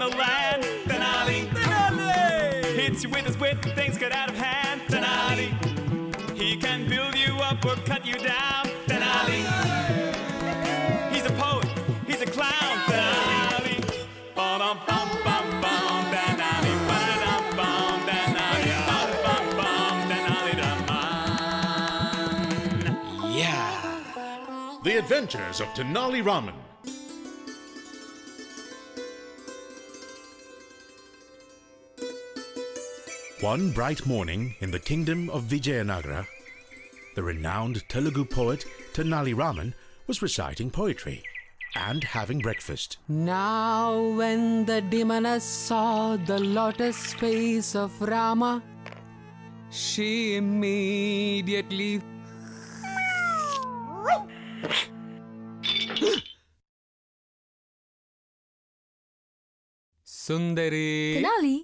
the land. Tenali, Tenali hits you with his wit, things get out of hand. Tenali, he can build you up or cut you down. Tenali, he's a poet, he's a clown. Tenali, ba-dum-bum-bum-bum. Tenali, ba-da-dum-bum. Tenali, bum-bum-bum. Tenali, Raman. Yeah. The Adventures of Tenali Raman. One bright morning in the kingdom of Vijayanagara, the renowned Telugu poet Tenali Raman was reciting poetry and having breakfast. Now when the demoness saw the lotus face of Rama, she immediately Sundari. Tenali,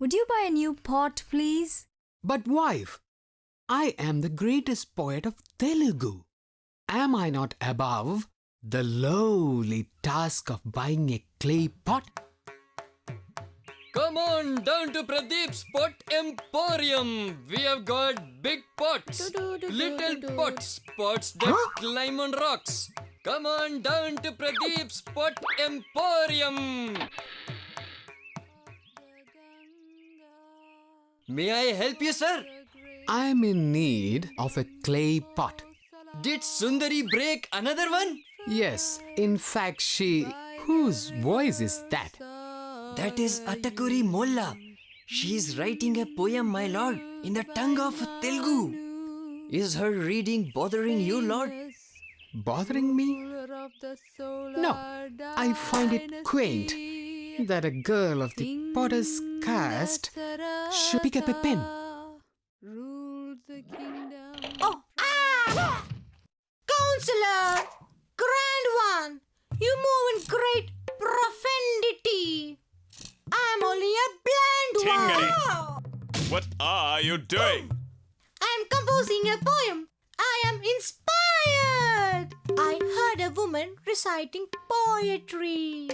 would you buy a new pot, please? But wife, I am the greatest poet of Telugu. Am I not above the lowly task of buying a clay pot? Come on down to Pradeep's Pot Emporium. We have got big pots, little pots, pots that climb on rocks. Come on down to Pradeep's Pot Emporium. May I help you, sir? I'm in need of a clay pot. Did Sundari break another one? Yes, in fact she... Whose voice is that? That is Atakuri Molla. She is writing a poem, my lord, in the tongue of Telugu. Is her reading bothering you, lord? Bothering me? No, I find it quaint that a girl of the potter's caste should pick up a pen. Oh, ah! Counselor! Grand one! You move in great profundity. I'm only a blind Tingly. one. What are you doing? I'm composing a poem. I am inspired. I heard a woman reciting poetry.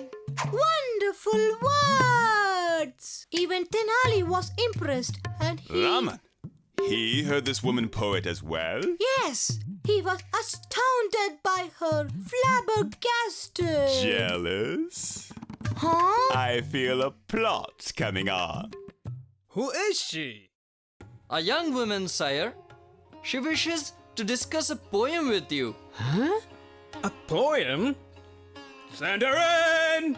Wonderful words. Even Tenali was impressed and he... Raman, he heard this woman poet as well? Yes, he was astounded by her, flabbergasted. Jealous? Huh? I feel a plot coming on. Who is she? A young woman, sire. She wishes to discuss a poem with you. Huh? A poem? Send her in!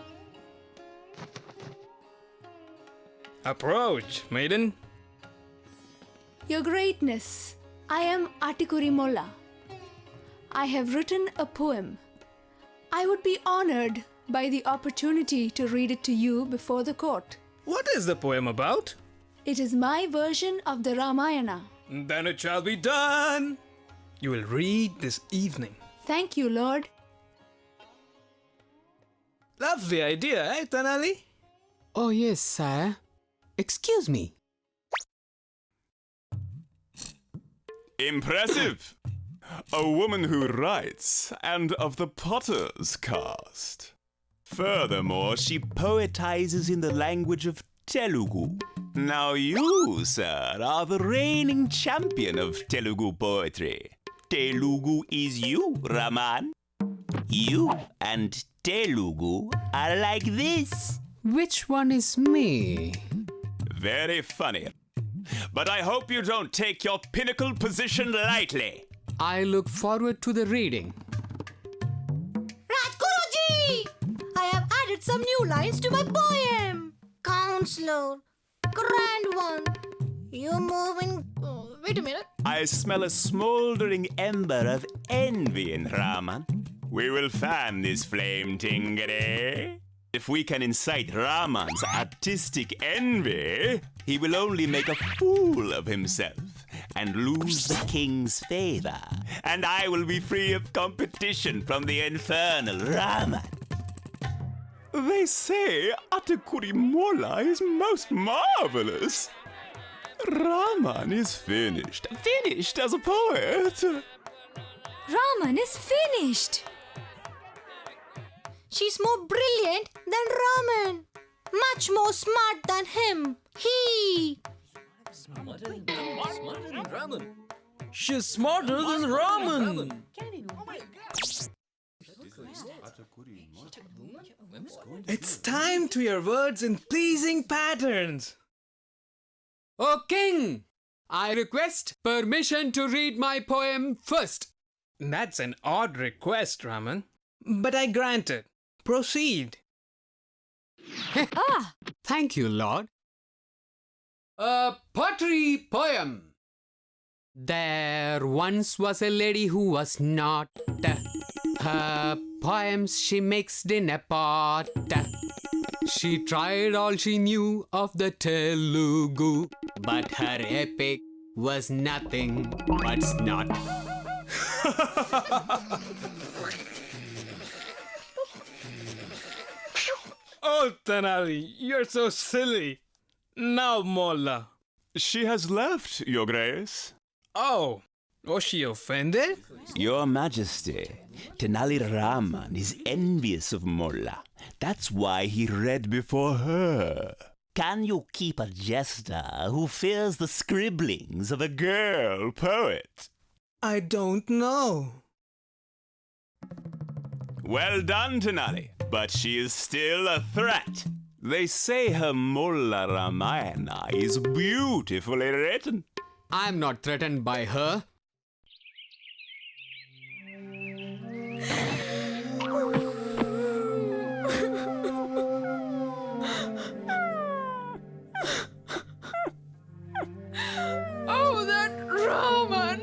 Approach, maiden. Your Greatness, I am Atikuri Molla. I have written a poem. I would be honored by the opportunity to read it to you before the court. What is the poem about? It is my version of the Ramayana. Then it shall be done. You will read this evening. Thank you, Lord. Lovely idea, eh, Tenali? Oh yes, sire. Excuse me. Impressive! A woman who writes, and of the potter's caste. Furthermore, she poetizes in the language of Telugu. Now you, sir, are the reigning champion of Telugu poetry. Telugu is you, Raman. You and Telugu are like this. Which one is me? Very funny. But I hope you don't take your pinnacle position lightly. I look forward to the reading. Rajguruji! I have added some new lines to my poem. Counselor, grand one, you move in... Oh, wait a minute. I smell a smoldering ember of envy in Raman. We will fan this flame, Tingere. If we can incite Raman's artistic envy, he will only make a fool of himself and lose the king's favor. And I will be free of competition from the infernal Raman. They say Atakuri Molla is most marvelous. Raman is finished as a poet. Raman is finished. She's more brilliant than Raman. much more smart than him. She's smarter than Raman. It's time to your words in pleasing patterns. O King, I request permission to read my poem first. That's an odd request, Raman. But I grant it. Proceed. Thank you, Lord. A pottery poem. There once was a lady who was not. Her poems she mixed in a pot. She tried all she knew of the Telugu, but her epic was nothing but snot. Oh, Tenali, you're so silly. Now, Molla. She has left, Your Grace. Oh, was she offended? Your Majesty, Tenali Raman is envious of Molla. That's why he read before her. Can you keep a jester who fears the scribblings of a girl poet? I don't know. Well done, Tenali, but she is still a threat. They say her Molla Ramayana is beautifully written. I'm not threatened by her. Oh, that Raman!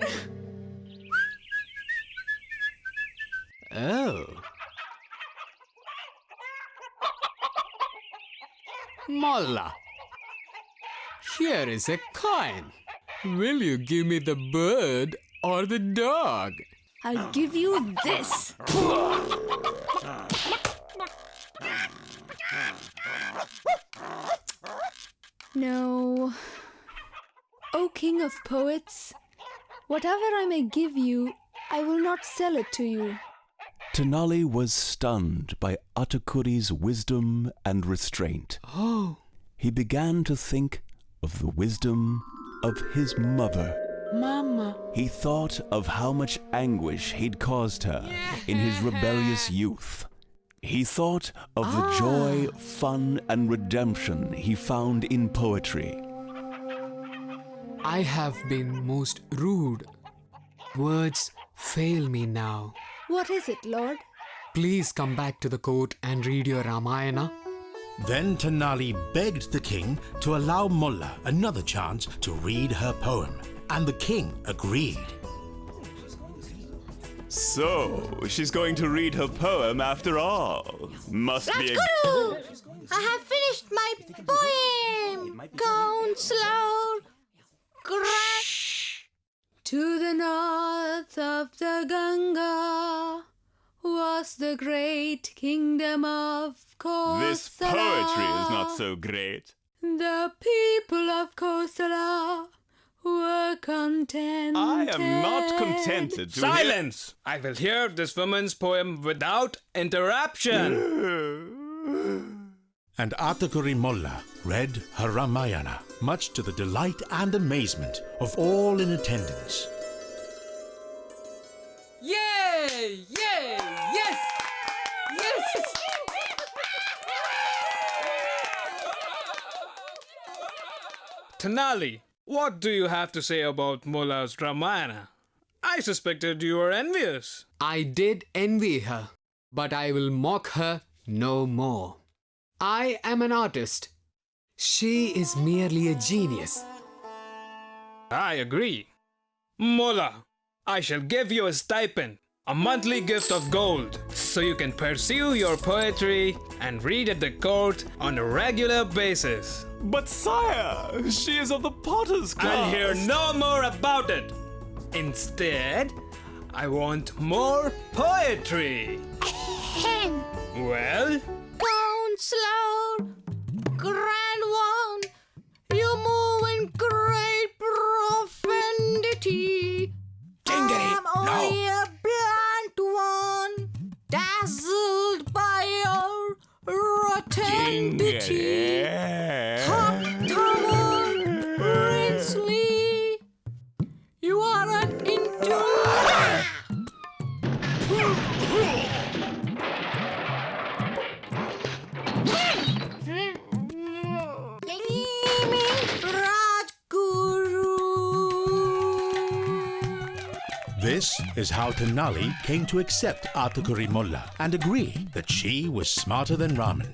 Oh. Molla, here is a coin. Will you give me the bird or the dog? I'll give you this. No. O King of Poets, whatever I may give you, I will not sell it to you. Tenali was stunned by Atakuri's wisdom and restraint. Oh, He began to think of the wisdom of his mother. Mama. He thought of how much anguish he'd caused her in his rebellious youth. He thought of the joy, fun, and redemption he found in poetry. I have been most rude. Words fail me now. What is it, Lord? Please come back to the court and read your Ramayana. Then Tenali begged the king to allow Molla another chance to read her poem, and the king agreed. So, she's going to read her poem after all. Must be a... Rajguru, I have finished my poem. Counselor, To the north of the Ganga was the great kingdom of Kosala. This poetry is not so great. The people of Kosala were contented. I am not contented to Silence! I will hear this woman's poem without interruption. And Atakuri Molla read her Ramayana, much to the delight and amazement of all in attendance. Yay! Yay! Yes! Yes! Tenali, what do you have to say about Molla's Ramayana? I suspected you were envious. I did envy her, but I will mock her no more. I am an artist. She is merely a genius. I agree. Molla, I shall give you a stipend, a monthly gift of gold, so you can pursue your poetry and read at the court on a regular basis. But sire, she is of the potter's class. I'll hear no more about it. Instead, I want more poetry. Well, Counselor, Grand One, you move in great profundity. I'm only a blunt one, dazzled by your rotten Rinsely, you are an into. This is how Tenali came to accept Atukuri Molla and agree that she was smarter than Raman.